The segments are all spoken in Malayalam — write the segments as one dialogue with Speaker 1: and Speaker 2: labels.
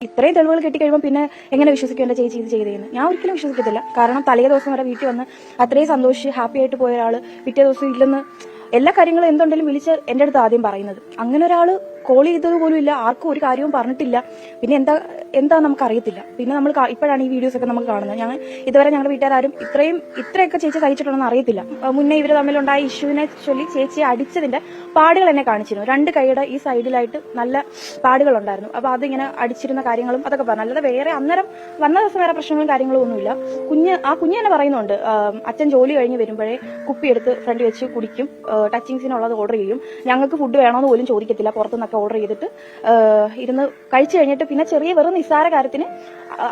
Speaker 1: ഇത്രയും തെളിവുകൾ കിട്ടിക്കഴിയുമ്പോൾ പിന്നെ എങ്ങനെ വിശ്വസിക്കും എൻ്റെ ചേച്ചി ഇത് ചെയ്തതെന്ന്? ഞാൻ ഒരിക്കലും വിശ്വസിക്കത്തില്ല. കാരണം തലേ ദിവസം വരെ വീട്ടിൽ വന്ന് അത്രയും സന്തോഷിച്ച് ഹാപ്പി ആയിട്ട് പോയ ഒരാൾ പിറ്റേ ദിവസം ഇല്ലെന്ന് എല്ലാ കാര്യങ്ങളും എന്തുണ്ടെങ്കിലും വിളിച്ച് എൻ്റെ അടുത്ത് ആദ്യം പറയുന്നത്. അങ്ങനെ ഒരാൾ കോൾ ചെയ്തത് പോലും ഇല്ല, ആർക്കും ഒരു കാര്യവും പറഞ്ഞിട്ടില്ല. പിന്നെ എന്താ നമുക്കറിയത്തില്ല. പിന്നെ നമ്മൾ ഇപ്പോഴാണ് ഈ വീഡിയോസൊക്കെ നമുക്ക് കാണുന്നത്. ഇതുവരെ ഞങ്ങളുടെ വീട്ടുകാരും ഇത്രയൊക്കെ ചേച്ചി സഹിച്ചിട്ടുണ്ടെന്ന് അറിയത്തില്ല. മുന്നേ ഇവർ തമ്മിലുണ്ടായ ഇഷ്യൂവിനെ ചൊല്ലി ചേച്ചിയെ അടിച്ചതിന്റെ പാടുകൾ എന്നെ കാണിച്ചിരുന്നു. 2 കൈയുടെ ഈ സൈഡിലായിട്ട് നല്ല പാടുകളുണ്ടായിരുന്നു. അപ്പോൾ അതിങ്ങനെ അടിച്ചിരുന്ന കാര്യങ്ങളും അതൊക്കെ പറഞ്ഞു. അല്ലാതെ വേറെ അന്നേരം വന്ന ദിവസം വേറെ പ്രശ്നങ്ങളും കാര്യങ്ങളും ഒന്നുമില്ല. കുഞ്ഞ് തന്നെ പറയുന്നുണ്ട്, അച്ഛൻ ജോലി കഴിഞ്ഞ് വരുമ്പോഴേ കുപ്പിയെടുത്ത് ഫ്രണ്ട് വെച്ച് കുടിക്കും, ടച്ചിങ്സിനുള്ളത് ഓർഡർ ചെയ്യും, ഞങ്ങൾക്ക് ഫുഡ് വേണമെന്ന് പോലും ചോദിക്കത്തില്ല, പുറത്തുനിന്നൊക്കെ ഓർഡർ ചെയ്തിട്ട് ഇരുന്ന് കഴിച്ചു കഴിഞ്ഞിട്ട് പിന്നെ ചെറിയ വെറും നിസ്സാര കാര്യത്തിന്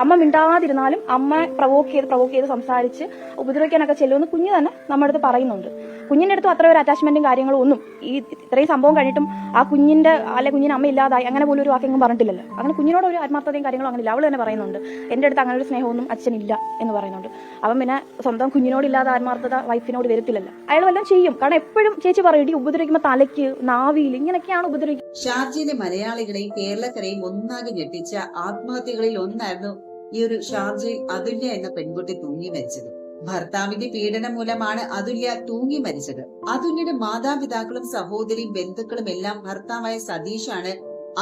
Speaker 1: അമ്മ മിണ്ടാതിരുന്നാലും അമ്മ പ്രവോക്ക് ചെയ്ത് സംസാരിച്ച് ഉപദ്രവിക്കാനൊക്കെ ചെല്ലുമെന്ന് കുഞ്ഞ് തന്നെ നമ്മുടെ അടുത്ത് പറയുന്നുണ്ട്. കുഞ്ഞിന്റെ അടുത്തും അത്ര ഒരു അറ്റാച്ച്മെന്റും കാര്യങ്ങളും ഒന്നും ഈ ഇത്രയും സംഭവം കഴിഞ്ഞിട്ടും ആ കുഞ്ഞിന് അമ്മ ഇല്ലാതായി അങ്ങനെ പോലും ഒരു വാക്യം പറഞ്ഞിട്ടില്ലല്ലോ. അങ്ങനെ കുഞ്ഞിനോട് ഒരു ആത്മാർത്ഥതയും കാര്യങ്ങളും അങ്ങനെ ഇല്ല. അവൾ തന്നെ പറയുന്നുണ്ട്, എന്റെ അടുത്ത് അങ്ങനെ ഒരു സ്നേഹമൊന്നും അച്ഛനില്ല എന്ന് പറയുന്നുണ്ട്. അവൻ പിന്നെ സ്വന്തം കുഞ്ഞിനോടില്ലാതെ ആത്മാർത്ഥത വൈഫിനോട് വരത്തില്ലല്ലോ. അയാൾ വല്ലതും ചെയ്യും. കാരണം എപ്പോഴും ചേച്ചി പറയും, ഉപദ്രവിക്കുമ്പോൾ തലയ്ക്ക് നാവിയിൽ ഇങ്ങനെയൊക്കെയാണ് ഉപദ്രവിക്കുന്നത്.
Speaker 2: ഷാർജയിലെ മലയാളികളെയും കേരളക്കരയും ഒന്നാകെ ഞെട്ടിച്ച ആത്മഹത്യകളിൽ ഒന്നായിരുന്നു ഈ ഒരു ഷാർജയിൽ അതുല്യ എന്ന പെൺകുട്ടി തൂങ്ങി മരിച്ചത്. ഭർത്താവിന്റെ പീഡനം മൂലമാണ് അതുല്യ തൂങ്ങി മരിച്ചത്. അതുല്യയുടെ മാതാപിതാക്കളും സഹോദരിയും ബന്ധുക്കളും എല്ലാം ഭർത്താവായ സതീഷാണ്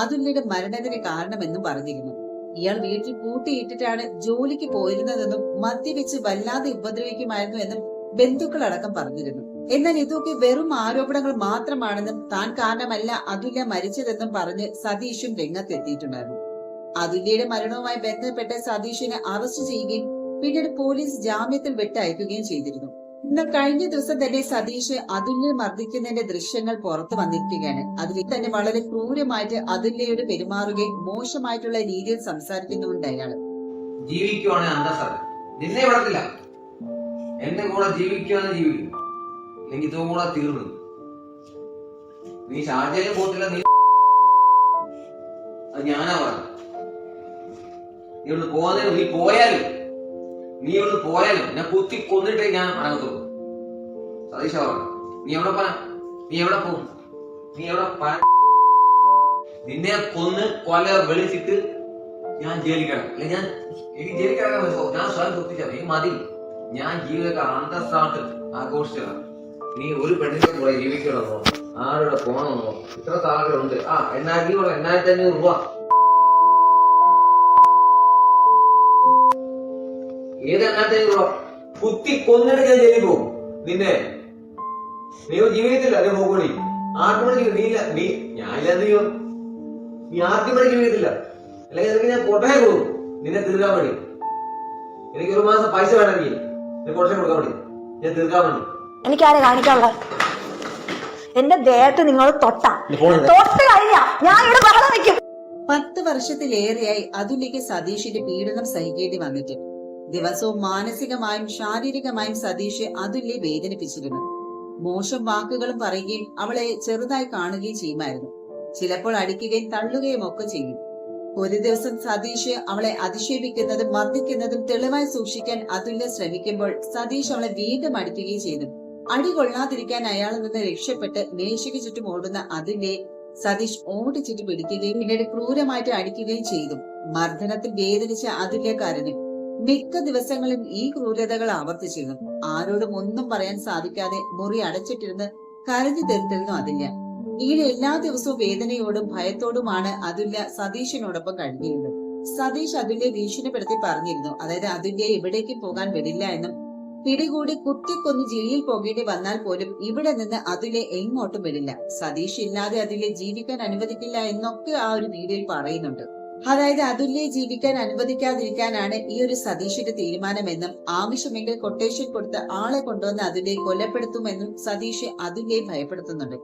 Speaker 2: അതുല്യയുടെ മരണത്തിന് കാരണമെന്നും പറഞ്ഞിരുന്നു. ഇയാൾ വീട്ടിൽ പൂട്ടിയിട്ടിട്ടാണ് ജോലിക്ക് പോയിരുന്നതെന്നും മദ്യവെച്ച് വല്ലാതെ ഉപദ്രവിക്കുമായിരുന്നു എന്നും ബന്ധുക്കളടക്കം പറഞ്ഞിരുന്നു. എന്നാൽ ഇതൊക്കെ വെറും ആരോപണങ്ങൾ മാത്രമാണെന്നും താൻ കാരണമല്ല അതുല്യ മരിച്ചതെന്നും പറഞ്ഞ് സതീഷും രംഗത്തെത്തിയിട്ടുണ്ടായിരുന്നു. അതുല്യയുടെ മരണവുമായി ബന്ധപ്പെട്ട് സതീഷിനെ അറസ്റ്റ് ചെയ്യുകയും പിന്നീട് പോലീസ് ജാമ്യത്തിൽ വിട്ടയക്കുകയും ചെയ്തിരുന്നു. എന്നാൽ കഴിഞ്ഞ ദിവസം തന്നെ സതീഷ് അതുല്യെ മർദ്ദിക്കുന്നതിന്റെ ദൃശ്യങ്ങൾ പുറത്തു വന്നിരിക്കുകയാണ്. അതിൽ തന്നെ വളരെ ക്രൂരമായിട്ട് അതുല്യയോട് പെരുമാറുകയും മോശമായിട്ടുള്ള രീതിയിൽ സംസാരിക്കുന്നുണ്ട് അയാള്.
Speaker 3: ജീവിക്കുവാണെങ്കിൽ അന്തസ്സാണ്, നിന്നെ വിടത്തില്ല, എന്റെ കൂടെ ജീവിക്കുവാന്ന് ജീവിക്കും, അല്ലെങ്കിൽ ഇതും കൂടെ തീർന്നു. നീ ഷാർജയിലും പോത്തില്ല, നീ അത് ഞാനാ പറഞ്ഞു. നീ ഇവിടുന്ന് പോകുന്നതിന് നീ ഇവിടുന്ന് പോയാലും ഞാൻ കുത്തി കൊന്നിട്ടേ ഞാൻ അടങ്ങത്തുള്ളൂ. സതീശ പറഞ്ഞു, നീ എവിടെ പോകും? നിന്നെ കൊന്ന് കൊല വിളിച്ചിട്ട് ഞാൻ ജയിലിക്കണം, അല്ലെ എനിക്ക് ജയിലിക്കിടക്കാൻ പറ്റുമോ? ഞാൻ സ്വയം തൃപ്തിച്ചാൽ ഈ മതി. ഞാൻ ജീവിതക്കാർ അന്തസ്സായിട്ട് ആഘോഷിച്ചതാണ്. നീ ഒരു പെണ്ണിന്റെ കൂടെ ജീവിക്കണമെന്നോ ആരുടെ പോകണമെന്നോ ഇത്ര സാധനങ്ങളുണ്ട്. എണ്ണായിരത്തി 8,500 രൂപ. ഏത് 8,500 രൂപ? കുത്തി കൊന്നിട്ട് ഞാൻ ജയിലിൽ പോകും. നീ ജീവിക്കത്തില്ല, നീ പോകണി ആർക്കുമണിക്ക് നീ ഞാനില്ല. എന്ത് ചെയ്യോ? നീ ആർക്കുമണി ജീവിക്കത്തില്ല, അല്ലെങ്കിൽ എനിക്ക് ഞാൻ കൊട്ടയം കൊടുക്കും നിന്നെ തീർക്കാൻ വേണ്ടി. എനിക്ക് 1 മാസം പൈസ വേണമെങ്കിൽ നീ കൊട്ടയം കൊടുക്കാൻ വേണ്ടി, ഞാൻ തീർക്കാൻ വേണ്ടി.
Speaker 1: എനിക്കാരെ കാണിക്കാനുള്ള എന്റെ ദേഹത്ത് നിങ്ങൾ തൊട്ട് കഴിഞ്ഞാ ഞാൻ ഇവിടെ ബഹളം വയ്ക്കും.
Speaker 2: 10 വർഷത്തിലേറെയായി അതുല്യക്ക് സതീഷിന്റെ പീഡനം സഹിക്കേണ്ടി വന്നിട്ട് ദിവസവും മാനസികമായും ശാരീരികമായും സതീഷ് അതുല്യെ വേദനിപ്പിച്ചിരുന്നു. മോശം വാക്കുകളും പറയുകയും അവളെ ചെറുതായി കാണുകയും ചെയ്യുമായിരുന്നു. ചിലപ്പോൾ അടിക്കുകയും തള്ളുകയും ഒക്കെ ചെയ്യും. ഒരു ദിവസം സതീഷ് അവളെ അധിക്ഷേപിക്കുന്നതും മർദ്ദിക്കുന്നതും തെളിവായി സൂക്ഷിക്കാൻ അതുല്യ ശ്രമിക്കുമ്പോൾ സതീഷ് അവളെ വീണ്ടും അടിക്കുകയും ചെയ്തു. അടി കൊള്ളാതിരിക്കാൻ അയാളിൽ നിന്ന് രക്ഷപ്പെട്ട് മേശയ്ക്ക് ചുറ്റും ഓടുന്ന അതുല്യെ സതീഷ് ഓടിച്ചിട്ട് പിടിക്കുകയും പിന്നീട് ക്രൂരമായിട്ട് അടിക്കുകയും ചെയ്തു. മർദ്ദനത്തിൽ വേദനിച്ച അതുല്യക്കാരന് മിക്ക ദിവസങ്ങളും ഈ ക്രൂരതകൾ ആവർത്തിച്ചിരുന്നു. ആരോടും ഒന്നും പറയാൻ സാധിക്കാതെ മുറി അടച്ചിട്ടിരുന്ന് കരഞ്ഞു തീർത്തിരുന്നു അതുല്യ. ഇങ്ങനെ എല്ലാ ദിവസവും വേദനയോടും ഭയത്തോടുമാണ് അതുല്യ സതീഷിനോടൊപ്പം കഴിഞ്ഞിരുന്നത്. സതീഷ് അതുല്യെ ഭീഷണിപ്പെടുത്തി പറഞ്ഞിരുന്നു, അതായത് അതുല്യെ എവിടേക്കും പോകാൻ വിടില്ല എന്നും പിടികൂടി കുത്തിക്കൊന്ന് ജയിലിൽ പോകേണ്ടി വന്നാൽ പോലും ഇവിടെ നിന്ന് അതുല്യെ എങ്ങോട്ടും വിടില്ല, സതീഷ് ഇല്ലാതെ അതുല്യെ ജീവിക്കാൻ അനുവദിക്കില്ല എന്നൊക്കെ ആ ഒരു വീഡിയോയിൽ പറയുന്നുണ്ട്. അതായത് അതുല്യെ ജീവിക്കാൻ അനുവദിക്കാതിരിക്കാനാണ് ഈ ഒരു സതീഷിന്റെ തീരുമാനമെന്നും ആവശ്യമെങ്കിൽ കൊട്ടേഷൻ കൊടുത്ത് ആളെ കൊണ്ടുവന്ന് അതുല്യെ കൊലപ്പെടുത്തുമെന്നും സതീഷ് അതുല്യെ ഭയപ്പെടുത്തുന്നുണ്ട്.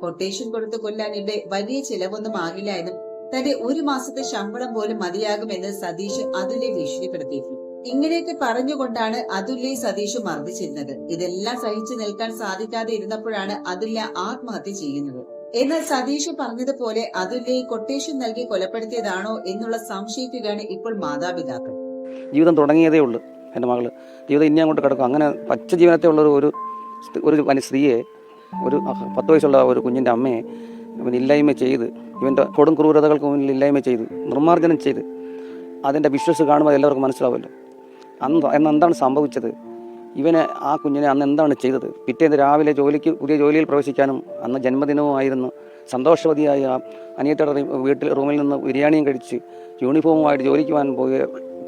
Speaker 2: കൊട്ടേഷൻ കൊടുത്ത് കൊല്ലാൻ ഇവിടെ വലിയ ചിലവൊന്നും ആകില്ല എന്നും തന്റെ 1 മാസത്തെ ശമ്പളം പോലും മതിയാകുമെന്ന് സതീഷ് അതുല്യെ ഭീഷണിപ്പെടുത്തിയിരുന്നു. ഇങ്ങനെയൊക്കെ പറഞ്ഞുകൊണ്ടാണ് അതുല്യെ സതീഷ് മർദ്ദിച്ചിരുന്നത്. ഇതെല്ലാം സഹിച്ചു നിൽക്കാൻ സാധിക്കാതെ ഇരുന്നപ്പോഴാണ് അതുല്യ ആത്മഹത്യ ചെയ്യുന്നത്. എന്നാൽ സതീഷ് പറഞ്ഞതുപോലെ അതുല്യെ കൊട്ടേഷൻ നൽകി കൊലപ്പെടുത്തിയതാണോ എന്നുള്ള സംശയിക്കുകയാണ് ഇപ്പോൾ മാതാപിതാക്കൾ.
Speaker 4: ജീവിതം തുടങ്ങിയതേ ഉള്ളൂ എൻ്റെ മകള്, ജീവിതം ഇനി അങ്ങോട്ട് കിടക്കും. അങ്ങനെ പച്ച ജീവനത്തെ ഉള്ള ഒരു സ്ത്രീയെ, ഒരു 10 വയസ്സുള്ള ഒരു കുഞ്ഞിൻ്റെ അമ്മയെ ഇവൻ ഇല്ലായ്മ ചെയ്ത്, ഇവൻ്റെ കൊടും ക്രൂരതകൾക്ക് മുന്നിൽ ഇല്ലായ്മ ചെയ്ത് നിർമ്മാർജ്ജനം ചെയ്ത് അതിൻ്റെ വിഷ്വൽസ് കാണുമ്പോൾ എല്ലാവർക്കും മനസ്സിലാവുമല്ലോ. അന്ന് എന്താണ് സംഭവിച്ചത്, ഇവന് ആ കുഞ്ഞിനെ അന്ന് എന്താണ് ചെയ്തത്. പിറ്റേന്ന് രാവിലെ പുതിയ ജോലിയിൽ പ്രവേശിക്കാനും അന്ന് ജന്മദിനവുമായിരുന്നു. സന്തോഷവതിയായ അനിയത്തിയുടെ വീട്ടിൽ റൂമിൽ നിന്ന് ബിരിയാണിയും കഴിച്ച് യൂണിഫോമുമായിട്ട് ജോലിക്ക് പോകാൻ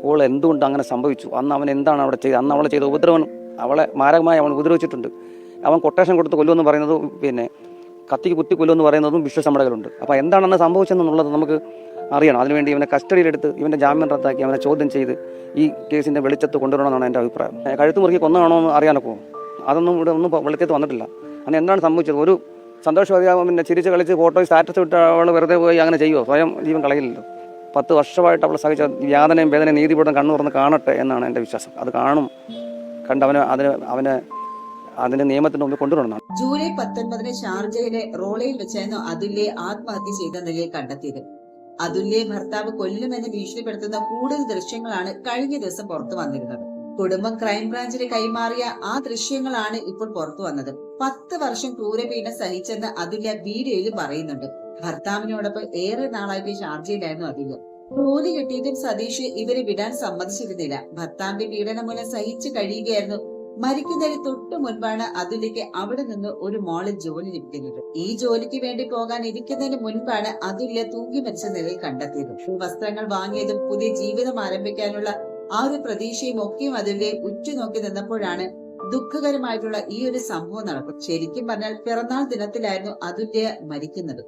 Speaker 4: പോയ എന്തുകൊണ്ട് അങ്ങനെ സംഭവിച്ചു, അന്ന് അവൻ എന്താണ് അവിടെ ചെയ്തത്, അന്ന് അവളെ ചെയ്ത ഉപദ്രവം, അവളെ മാരകമായി അവൻ ഉപദ്രവിച്ചിട്ടുണ്ട്. അവൻ കൊട്ടേഷൻ കൊടുത്ത് കൊല്ലുമെന്ന് പറയുന്നതും പിന്നെ കത്തിക്ക് കുത്തി കൊല്ലുമെന്ന് പറയുന്നതും വിശ്വസമ്മതകളുണ്ട്. അപ്പോൾ എന്താണെന്ന് സംഭവിച്ചതെന്നുള്ളത് നമുക്ക് അറിയണം. അതിനുവേണ്ടി ഇവനെ കസ്റ്റഡിയിലെടുത്ത് ഇവൻ്റെ ജാമ്യം റദ്ദാക്കി അവനെ ചോദ്യം ചെയ്ത് ഈ കേസിൻ്റെ വെളിച്ചത്ത് കൊണ്ടുവരണമെന്നാണ് എൻ്റെ അഭിപ്രായം. കഴുത്ത് മുറുക്കി കൊന്നതാണോ എന്ന് അറിയാനൊക്കെ അതൊന്നും ഇവിടെ ഒന്നും വെളിച്ചത്ത് വന്നിട്ടില്ല. അന്ന് എന്താണ് സംഭവിച്ചത്? ഒരു സന്തോഷവതിയാകുമ്പോൾ പിന്നെ ചിരിച്ച് കളിച്ച് ഫോട്ടോ സ്റ്റാറ്റസ് വിട്ട് അവൾ വെറുതെ പോയി അങ്ങനെ ചെയ്യുമോ? സ്വയം ജീവൻ കളയില്ലല്ലോ. 10 വർഷമായിട്ട് അവൾ സഹിച്ച യാതനയും വേദനയും നീതിപൂർവ്വം കണ്ണു തുറന്ന് കാണട്ടെ എന്നാണ് എൻ്റെ വിശ്വാസം. അത് കണ്ട് അവനെ അതിന്റെ നിയമത്തിന്റെ മുമ്പിൽ കൊണ്ടുവരണം.
Speaker 2: ജൂലൈ 19 ഷാർജയിലെ റോളയിൽ വെച്ചായിരുന്നു അതുല്യെ ആത്മഹത്യ ചെയ്ത നിലയിൽ കണ്ടെത്തിയത്. അതുല്യെ ഭർത്താവ് കൊല്ലുമെന്ന് ഭീഷണിപ്പെടുത്തുന്ന കൂടുതൽ ദൃശ്യങ്ങളാണ് കഴിഞ്ഞ ദിവസം പുറത്തു വന്നിരുന്നത്. കുടുംബം ക്രൈംബ്രാഞ്ചിന് കൈമാറിയ ആ ദൃശ്യങ്ങളാണ് ഇപ്പോൾ പുറത്തു വന്നത്. 10 വർഷം ക്രൂരപീഡനം സഹിച്ചെന്ന് അതുല്യ വീഡിയോയിൽ പറയുന്നുണ്ട്. ഭർത്താവിനോടൊപ്പം ഏറെ നാളായിട്ട് ഷാർജയിലായിരുന്നു അതുല്യ. ജോലി കിട്ടിയതും സതീഷ് ഇവരെ വിടാൻ സമ്മതിച്ചിരുന്നില്ല. ഭർത്താവിന്റെ പീഡനം മൂലം സഹിച്ചു കഴിയുകയായിരുന്നു. മരിക്കുന്നതിന് തൊട്ടു മുൻപാണ് അതുല്യക്ക് അവിടെ നിന്ന് ഒരു മോളിൽ ജോലി ലഭിക്കുന്നത്. ഈ ജോലിക്ക് വേണ്ടി പോകാൻ ഇരിക്കുന്നതിന് മുൻപാണ് അതുല്യ തൂങ്ങി മരിച്ച നിലയിൽ കണ്ടെത്തിയത്. വസ്ത്രങ്ങൾ വാങ്ങിയതും പുതിയ ജീവിതം ആരംഭിക്കാനുള്ള ആ ഒരു പ്രതീക്ഷയും ഒക്കെയും അതുല്യെ ഉറ്റുനോക്കി നിന്നപ്പോഴാണ് ദുഃഖകരമായിട്ടുള്ള ഈ ഒരു സംഭവം നടക്കും. ശരിക്കും പറഞ്ഞാൽ പിറന്നാൾ ദിനത്തിലായിരുന്നു അതുല്യ മരിക്കുന്നത്.